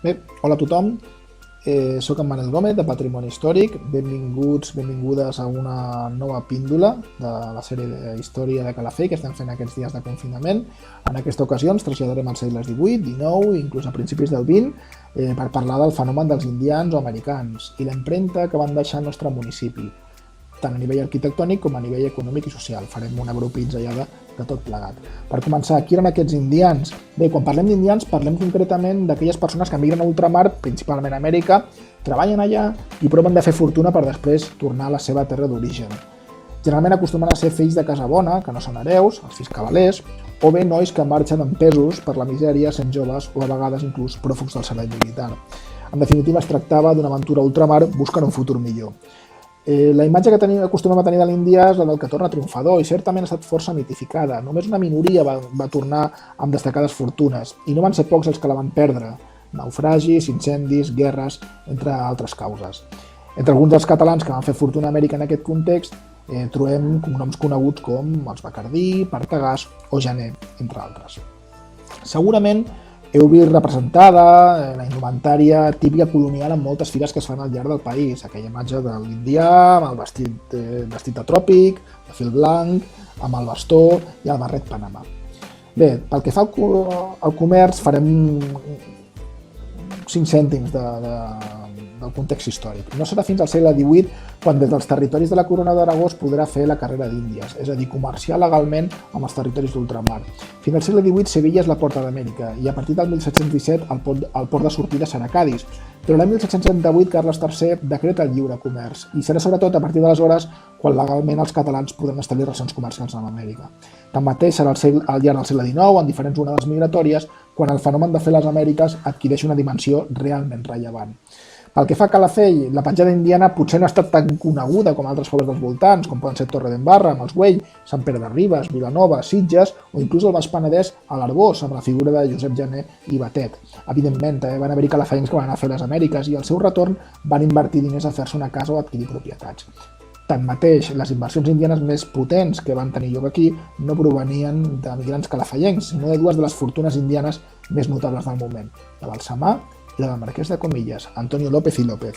Bé, hola a tothom, soc en Manel Gómez de Patrimoni Històric, benvinguts, benvingudes a una nova píndola de la sèrie de història de Calafell que estem fent aquests dies de confinament. En aquesta ocasió ens traslladarem als segles XVIII, XIX i inclús a principis del XX per parlar del fenomen dels indians o americans i l'empremta que van deixar al nostre municipi, tant a nivell arquitectònic com a nivell econòmic i social. Farem una breu pinzellada de tot plegat. Per començar, qui eren aquests indians? Bé, quan parlem d'indians parlem concretament d'aquelles persones que migren a ultramar, principalment a Amèrica, treballen allà i proven de fer fortuna per després tornar a la seva terra d'origen. Generalment acostumen a ser fills de casa bona, que no són hereus, els fills cavalers, o bé nois que marxen empesos per la misèria sent joves o a vegades inclús pròfugs del servei militar. En definitiva, es tractava d'una aventura a ultramar buscant un futur millor. La imatge que acostumem a tenir de l'Índia és la del que torna triomfador i certament ha estat força mitificada. Només una minoria va tornar amb destacades fortunes i no van ser pocs els que la van perdre. Naufragis, incendis, guerres, entre altres causes. Entre alguns dels catalans que van fer fortuna a Amèrica en aquest context trobem noms coneguts com els Bacardí, Partagàs o Janer, entre altres. Segurament heu vist representada la indumentària típica colonial en moltes fires que es fan al llarg del país. Aquella imatge de l'indià amb el vestit de tròpic, de fil blanc, amb el bastó i el barret Panamà. Bé, pel que fa al comerç farem 5 cèntims del context històric. No serà fins al segle XVIII quan des dels territoris de la Corona d'Aragó es podrà fer la carrera d'Índies, és a dir, comerciar legalment amb els territoris d'ultramar. Fins al segle XVIII Sevilla és la porta d'Amèrica i a partir del 1717 el port de sortida serà Cadis. Però l'any 1778 Carles III decreta el lliure comerç i serà sobretot a partir d'aleshores quan legalment els catalans podran establir relacions comercials amb Amèrica. Tanmateix serà al llarg del segle XIX, en diferents onades migratòries, quan el fenomen de fer les Amèriques adquireix una dimensió realment rellevant. Pel que fa a Calafell, la petjada indiana potser no ha estat tan coneguda com altres pobles dels voltants, com poden ser Torredembarra, amb els Güell, Sant Pere de Ribes, Vilanova, Sitges o inclús el Baix Penedès a l'Arboç, amb la figura de Josep Janer i Batet. Evidentment, van haver-hi calafencs que van anar a fer les Amèriques i al seu retorn van invertir diners a fer-se una casa o adquirir propietats. Tanmateix, les inversions indianes més potents que van tenir lloc aquí no provenien de migrants calafellencs, sinó de dues de les fortunes indianes més notables del moment, la Balsamà i la del marquès de Comillas, Antonio López i López.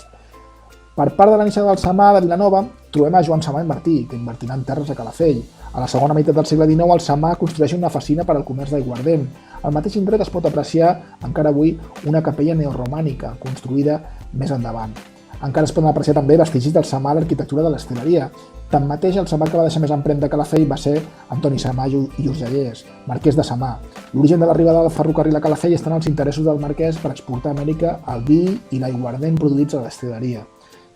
Per part de l'iniciatiu del Samà de Vilanova, trobem a Joan Samà i Martí, que invertirà en terres a Calafell. A la segona meitat del segle XIX, el Samà construeix una oficina per al comerç d'aiguardent. Al mateix indret es pot apreciar, encara avui, una capella neoromànica, construïda més endavant. Encara es poden apreciar també vestigis del Samà a l'arquitectura de l'esteleria. Tanmateix, el Samà que va deixar més empremta a Calafell va ser Antoni Samà i Urgellès, marquès de Samà. L'origen de l'arribada del ferrocarril a Calafell estan els interessos del marquès per exportar a Amèrica el vi i l'aiguardent produïts a l'esteleria.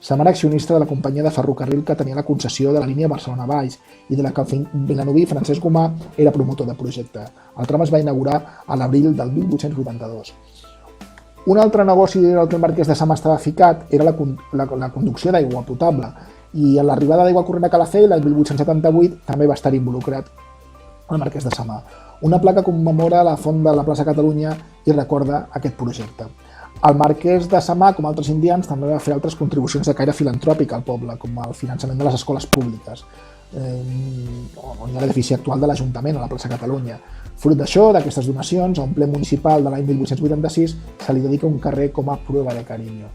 Samà era accionista de la companyia de ferrocarril que tenia la concessió de la línia Barcelona-Valls i de la que el vilanoví Francesc Gomà era promotor de projecte. El tram es va inaugurar a l'abril del 1882. Un altre negoci en el que el marquès de Samà estava ficat era la conducció d'aigua potable i a l'arribada d'aigua corrent a Calafell l'any 1878 també va estar involucrat el marquès de Samà. Una placa commemora la font de la plaça Catalunya i recorda aquest projecte. El marquès de Samà, com altres indians, també va fer altres contribucions de caire filantròpic al poble, com el finançament de les escoles públiques, on hi ha l'edifici actual de l'Ajuntament, a la plaça Catalunya. Fruit d'això, d'aquestes donacions, a un ple municipal de l'any 1886 se li dedica un carrer com a prova de carinyo.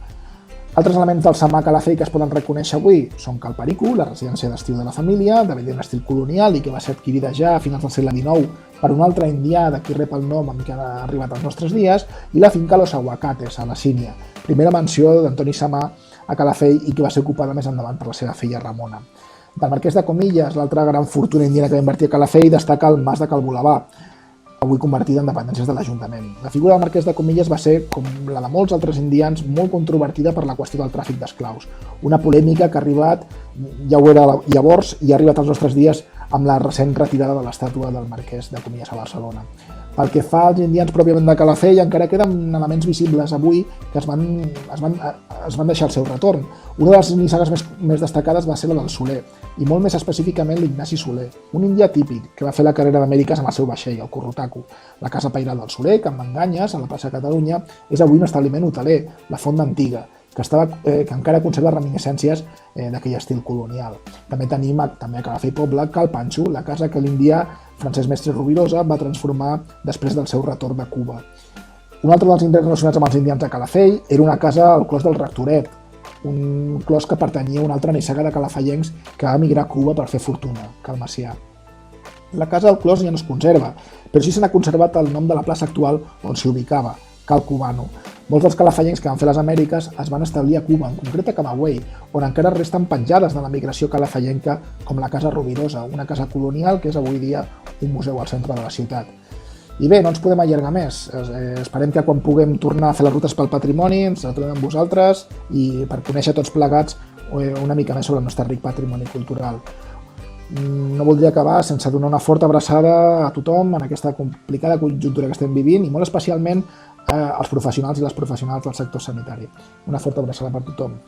Altres elements del Samà a Calafell que es poden reconèixer avui són Cal Perico, la residència d'estiu de la família, de bell estil colonial i que va ser adquirida ja a finals del segle XIX per un altre indià de qui rep el nom amb què ha arribat als nostres dies, i la finca Los Aguacates, a la Sínia, primera mansió d'Antoni Samà a Calafell i que va ser ocupada més endavant per la seva filla Ramona. Del marquès de Comillas, l'altra gran fortuna indiana que va invertir a Calafell, destaca el mas de Cal Bolabà, avui convertida en dependències de l'Ajuntament. La figura del marquès de Comillas va ser, com la de molts altres indians, molt controvertida per la qüestió del tràfic d'esclaus. Una polèmica que ha arribat, ja ho era llavors, i ha arribat als nostres dies amb la recent retirada de l'estàtua del marquès de Comillas a Barcelona. Pel que fa als indians pròpiament de Calafell, encara queden elements visibles avui que es van deixar al seu retorn. Una de les nissagues més destacades va ser la del Soler, i molt més específicament l'Ignasi Soler, un indià típic que va fer la carrera d'Amèriques amb el seu vaixell, el Currutaco. La casa pairal del Soler, Can Manganyes, a la plaça Catalunya, és avui un establiment hoteler, la Font d'Antiga, que encara conserva reminiscències d'aquell estil colonial. També tenim també a Calafell Poble Cal Panxo, la casa que l'indià Francesc Mestre Rovirosa va transformar després del seu retorn de Cuba. Un altre dels indrets relacionats amb els indians de Calafell era una casa al clos del Rectoret, un clos que pertanyia a una altra nissaga de calafallencs que va emigrar a Cuba per fer fortuna, Cal Macià. La casa del clos ja no es conserva, però sí se n'ha conservat el nom de la plaça actual on s'hi ubicava, Cal Cubano. Molts dels calafallencs que van fer les Amèriques es van establir a Cuba, en concret a Camagüey, on encara resten penjades de la migració calafallenca, com la Casa Rovirosa, una casa colonial que és avui dia un museu al centre de la ciutat. I bé, no ens podem allargar més. Esperem que quan puguem tornar a fer les rutes pel patrimoni ens la trobem amb vosaltres i per conèixer tots plegats una mica més sobre el nostre ric patrimoni cultural. No voldria acabar sense donar una forta abraçada a tothom en aquesta complicada conjuntura que estem vivint i molt especialment als professionals i les professionals del sector sanitari. Una forta abraçada per tothom.